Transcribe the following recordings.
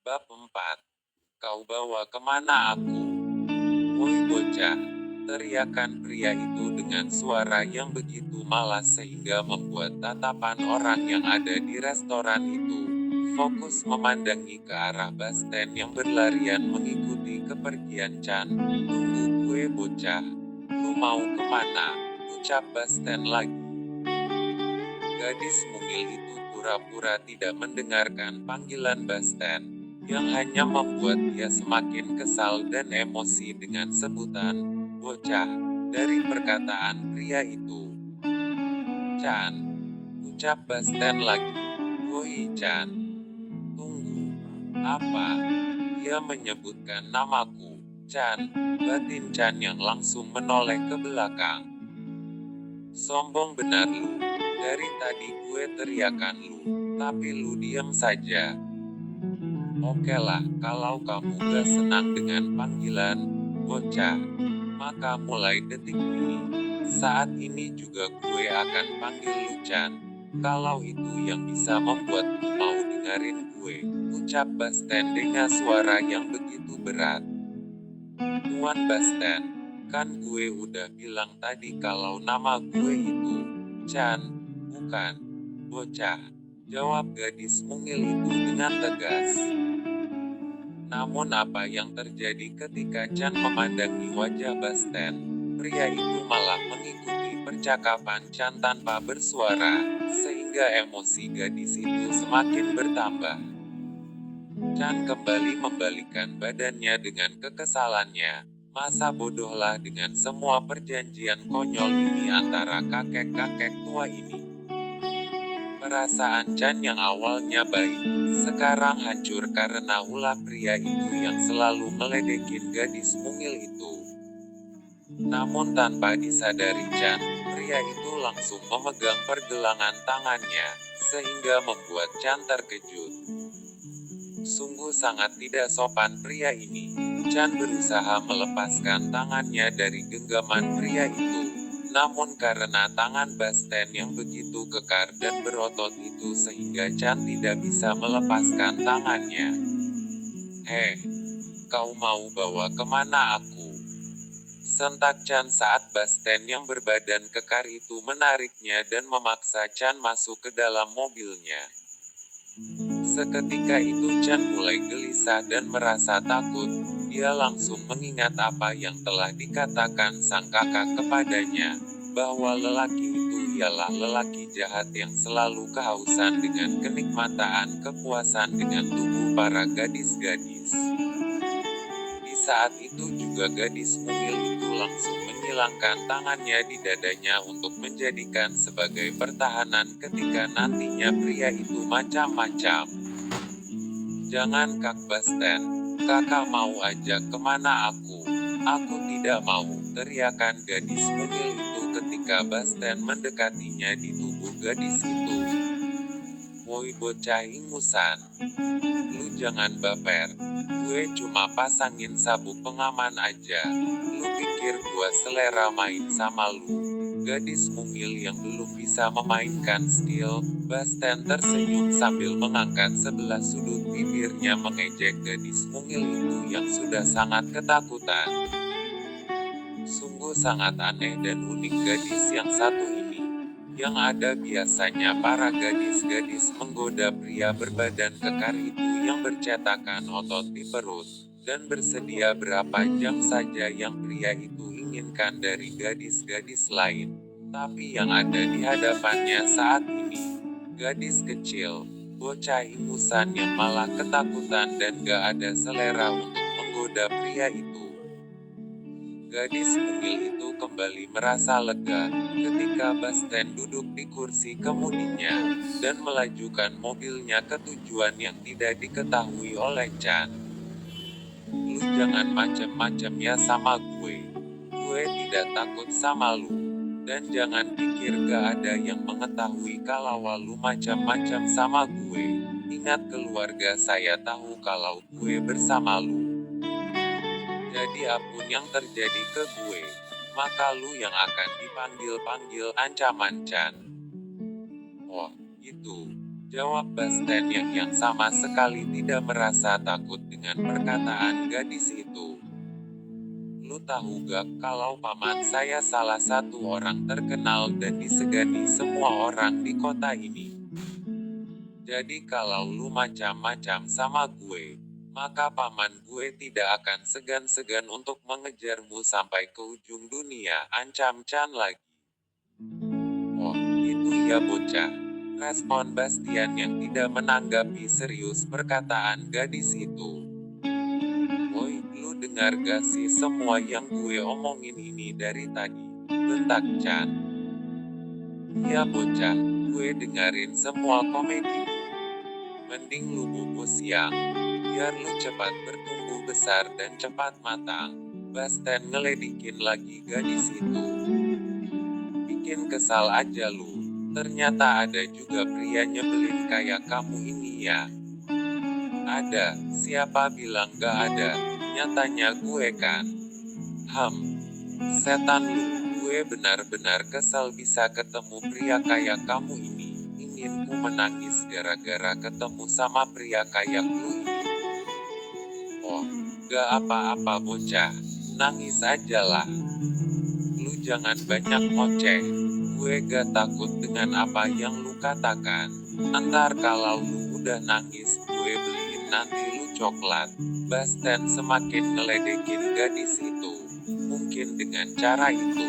Bab 4. Kau bawa kemana aku? Woi bocah, teriakan pria itu dengan suara yang begitu malas sehingga membuat tatapan orang yang ada di restoran itu fokus memandangi ke arah Basten yang berlarian mengikuti kepergian Chan. Tunggu gue bocah, lu mau kemana? Ucap Basten lagi. Gadis mungil itu pura-pura tidak mendengarkan panggilan Basten, yang hanya membuat dia semakin kesal dan emosi dengan sebutan bocah dari perkataan pria itu. Chan, ucap Basten lagi. Woi Chan, tunggu. Apa? Dia menyebutkan namaku. Chan, batin Chan yang langsung menoleh ke belakang. Sombong benar lu. Dari tadi gue teriakan lu, tapi lu diam saja. Oke lah, kalau kamu gak senang dengan panggilan bocah, maka mulai detik ini, saat ini juga gue akan panggil lu Chan. Kalau itu yang bisa membuatmu mau dengerin gue, ucap Basten dengan suara yang begitu berat. Tuan Basten, kan gue udah bilang tadi kalau nama gue itu Chan, bukan bocah, jawab gadis mungil itu dengan tegas. Namun apa yang terjadi ketika Chan memandangi wajah Basten? Pria itu malah mengikuti percakapan Chan tanpa bersuara, sehingga emosi gadis itu semakin bertambah. Chan kembali membalikan badannya dengan kekesalannya. Masa bodohlah dengan semua perjanjian konyol ini antara kakek-kakek tua ini. Perasaan Chan yang awalnya baik, sekarang hancur karena ulah pria itu yang selalu meledekin gadis mungil itu. Namun tanpa disadari Chan, pria itu langsung memegang pergelangan tangannya, sehingga membuat Chan terkejut. Sungguh sangat tidak sopan pria ini. Chan berusaha melepaskan tangannya dari genggaman pria itu. Namun karena tangan Basten yang begitu kekar dan berotot itu sehingga Chan tidak bisa melepaskan tangannya. Heh, kau mau bawa kemana aku? Sentak Chan saat Basten yang berbadan kekar itu menariknya dan memaksa Chan masuk ke dalam mobilnya. Seketika itu Chan mulai gelisah dan merasa takut. Dia langsung mengingat apa yang telah dikatakan sang kakak kepadanya, bahwa lelaki itu ialah lelaki jahat yang selalu kehausan dengan kenikmataan kepuasan dengan tubuh para gadis-gadis. Di saat itu juga gadis mungil itu langsung menyilangkan tangannya di dadanya untuk menjadikan sebagai pertahanan ketika nantinya pria itu macam-macam. Jangan Kak Basten, kakak mau ajak kemana aku? Aku tidak mau, teriakan gadis mungil itu ketika Basten mendekatinya di tubuh gadis itu. Woi bocah ingusan, lu jangan baper, gue cuma pasangin sabuk pengaman aja, lu pikir gua selera main sama lu? Gadis mungil yang belum bisa memainkan skill, Basten tersenyum sambil mengangkat sebelah sudut bibirnya mengejek gadis mungil itu yang sudah sangat ketakutan. Sungguh sangat aneh dan unik gadis yang satu ini. Yang ada biasanya para gadis-gadis menggoda pria berbadan kekar itu yang bercetakan otot di perut, dan bersedia berapa jam saja yang pria itu inginkan dari gadis-gadis lain. Tapi yang ada di hadapannya saat ini, gadis kecil, bocah ingusan yang malah ketakutan dan gak ada selera untuk menggoda pria itu. Gadis mungil itu kembali merasa lega, ketika Basten duduk di kursi kemudinya, dan melajukan mobilnya ke tujuan yang tidak diketahui oleh Chan. Lu jangan macem-macem ya sama gue. Gue tidak takut sama lu. Dan jangan pikir gak ada yang mengetahui kalau lu macam-macam sama gue. Ingat keluarga saya tahu kalau gue bersama lu. Jadi apapun yang terjadi ke gue, maka lu yang akan dipanggil-panggil ancaman Chan. Oh, gitu. Jawab Basten yang sama sekali tidak merasa takut dengan perkataan gadis itu. Lu tahu gak kalau paman saya salah satu orang terkenal dan disegani semua orang di kota ini. Jadi kalau lu macam-macam sama gue, maka paman gue tidak akan segan-segan untuk mengejarmu sampai ke ujung dunia, ancam Chan lagi. Oh, itu ya bocah. Respon Bastian yang tidak menanggapi serius perkataan gadis itu. Woi, lu dengar gak sih semua yang gue omongin ini dari tadi? Bentak Chan. Iya bocah, gue dengerin semua komedi. Mending lu bobo siang, biar lu cepat bertumbuh besar dan cepat matang. Bastian ngeledikin lagi gadis itu. Bikin kesal aja lu. Ternyata ada juga pria nyebelin kayak kamu ini ya. Ada, siapa bilang gak ada? Nyatanya gue kan. Setan lu, gue benar-benar kesal bisa ketemu pria kayak kamu ini. Ingin ku menangis gara-gara ketemu sama pria kayak lu ini. Oh, gak apa-apa bocah, nangis aja lah. Lu jangan banyak ngoceh. Gue gak takut dengan apa yang lu katakan. Antar kalau lu udah nangis, gue beliin nanti lu coklat. Basten semakin ngeledekin gadis itu. Mungkin dengan cara itu,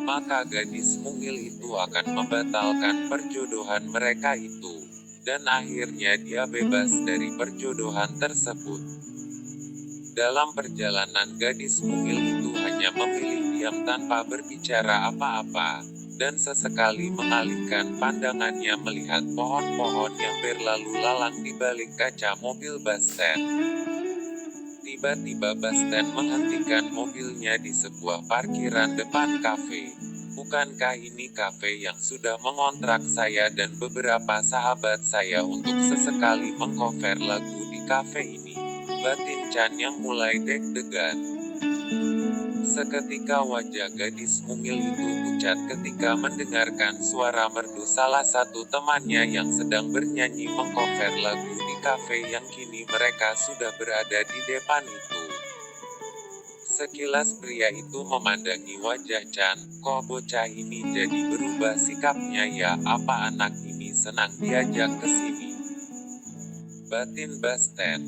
maka gadis mungil itu akan membatalkan perjodohan mereka itu. Dan akhirnya dia bebas dari perjodohan tersebut. Dalam perjalanan gadis mungil itu hanya memilih diam tanpa berbicara apa-apa. Dan sesekali mengalihkan pandangannya melihat pohon-pohon yang berlalu lalang di balik kaca mobil Basten. Tiba-tiba Basten menghentikan mobilnya di sebuah parkiran depan kafe. Bukankah ini kafe yang sudah mengontrak saya dan beberapa sahabat saya untuk sesekali mengcover lagu di kafe ini? Batin Chan yang mulai deg-degan. Seketika wajah gadis mungil itu pucat ketika mendengarkan suara merdu salah satu temannya yang sedang bernyanyi mengcover lagu di kafe yang kini mereka sudah berada di depan itu. Sekilas pria itu memandangi wajah Chan, kok bocah ini jadi berubah sikapnya ya, apa anak ini senang diajak ke sini? Batin Basten.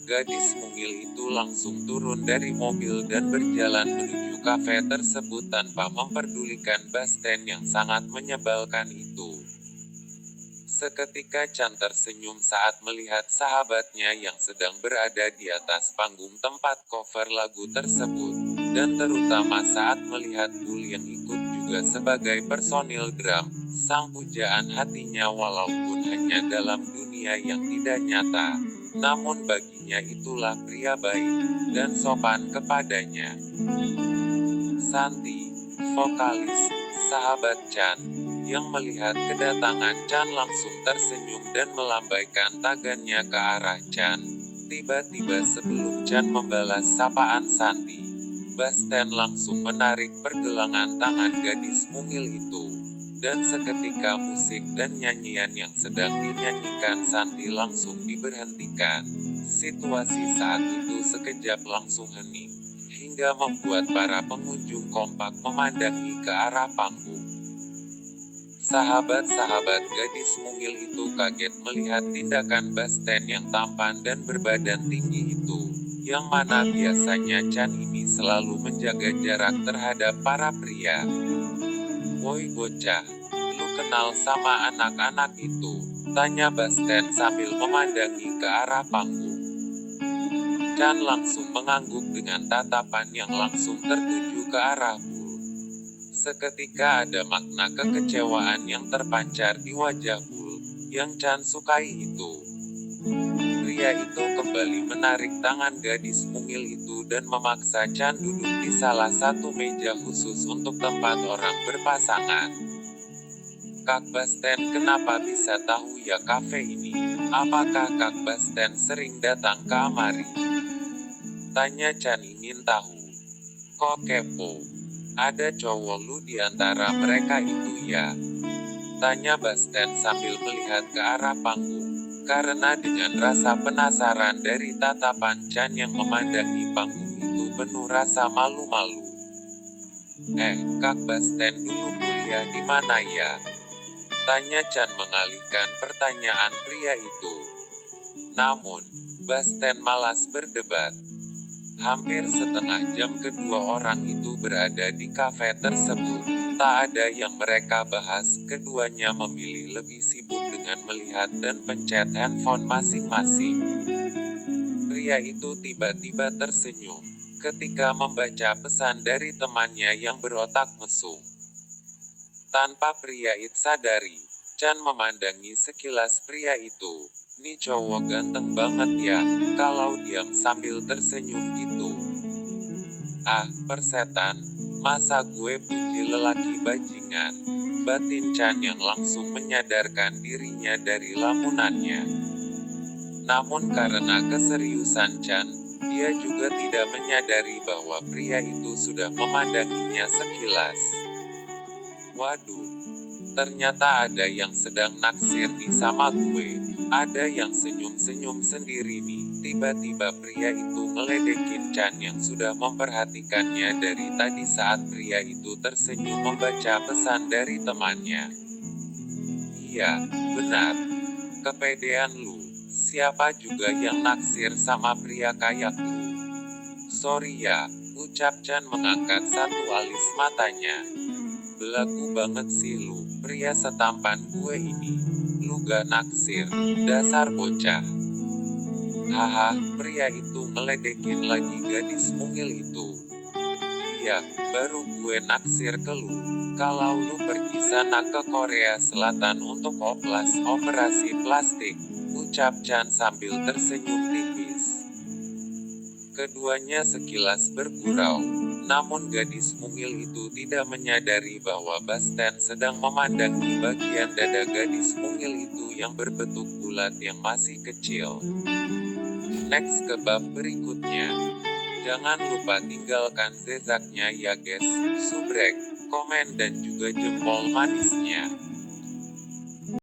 Gadis mungil itu langsung turun dari mobil dan berjalan menuju kafe tersebut tanpa memperdulikan Basten yang sangat menyebalkan itu. Seketika Chan tersenyum saat melihat sahabatnya yang sedang berada di atas panggung tempat cover lagu tersebut, dan terutama saat melihat Bull yang ikut juga sebagai personil drum. Sang pujaan hatinya walaupun hanya dalam dunia yang tidak nyata, namun baginya itulah pria baik dan sopan kepadanya. Santi, vokalis, sahabat Chan, yang melihat kedatangan Chan langsung tersenyum dan melambaikan tangannya ke arah Chan. Tiba-tiba sebelum Chan membalas sapaan Santi, Basten langsung menarik pergelangan tangan gadis mungil itu. Dan seketika musik dan nyanyian yang sedang dinyanyikan Santi langsung diberhentikan. Situasi saat itu sekejap langsung hening, hingga membuat para pengunjung kompak memandangi ke arah panggung. Sahabat-sahabat gadis mungil itu kaget melihat tindakan Basten yang tampan dan berbadan tinggi itu, yang mana biasanya Chan ini selalu menjaga jarak terhadap para pria. Woi bocah, lu kenal sama anak-anak itu? Tanya Basten sambil memandangi ke arah panggung. Chan langsung mengangguk dengan tatapan yang langsung tertuju ke arah Bull. Seketika ada makna kekecewaan yang terpancar di wajah Bull, yang Chan sukai itu. Pria itu kembali menarik tangan gadis mungil itu dan memaksa Chan duduk di salah satu meja khusus untuk tempat orang berpasangan. Kak Basten kenapa bisa tahu ya kafe ini? Apakah Kak Basten sering datang ke Amari? Tanya Chan ingin tahu. Kok kepo? Ada cowok lu di antara mereka itu ya? Tanya Basten sambil melihat ke arah panggung. Karena dengan rasa penasaran dari tatapan Chan yang memandangi panggung itu penuh rasa malu-malu. Kak Basten dulu kuliah di mana ya? Tanya Chan mengalihkan pertanyaan pria itu. Namun, Basten malas berdebat. Hampir setengah jam kedua orang itu berada di kafe tersebut. Tak ada yang mereka bahas, keduanya memilih lebih sibuk dengan melihat dan pencet handphone masing-masing. Pria itu tiba-tiba tersenyum ketika membaca pesan dari temannya yang berotak mesum. Tanpa pria itu sadari, Chan memandangi sekilas pria itu. Nih cowok ganteng banget ya, kalau diam sambil tersenyum gitu. Persetan, masa gue puji lelaki bajingan. Batin Chan yang langsung menyadarkan dirinya dari lamunannya. Namun karena keseriusan Chan, dia juga tidak menyadari bahwa pria itu sudah memandanginya sekilas. Waduh, ternyata ada yang sedang naksir nih sama gue. Ada yang senyum-senyum sendiri nih. Tiba-tiba pria itu ngeledekin Chan yang sudah memperhatikannya dari tadi saat pria itu tersenyum membaca pesan dari temannya. Iya, benar. Kepedean lu. Siapa juga yang naksir sama pria kayak lu? Sorry ya, ucap Chan mengangkat satu alis matanya. Belagu banget sih lu, pria setampan gue ini. Lu gak naksir, dasar bocah. Haha, pria itu ngeledekin lagi gadis mungil itu. Iya, baru gue naksir ke lu. Kalau lu pergi sana ke Korea Selatan untuk operasi plastik, ucap Chan sambil tersenyum tipis. Keduanya sekilas bergurau, namun gadis mungil itu tidak menyadari bahwa Basten sedang memandangi bagian dada gadis mungil itu yang berbentuk bulat yang masih kecil. Next ke bab berikutnya. Jangan lupa tinggalkan zezaknya ya guys, subrek, komen dan juga jempol manisnya.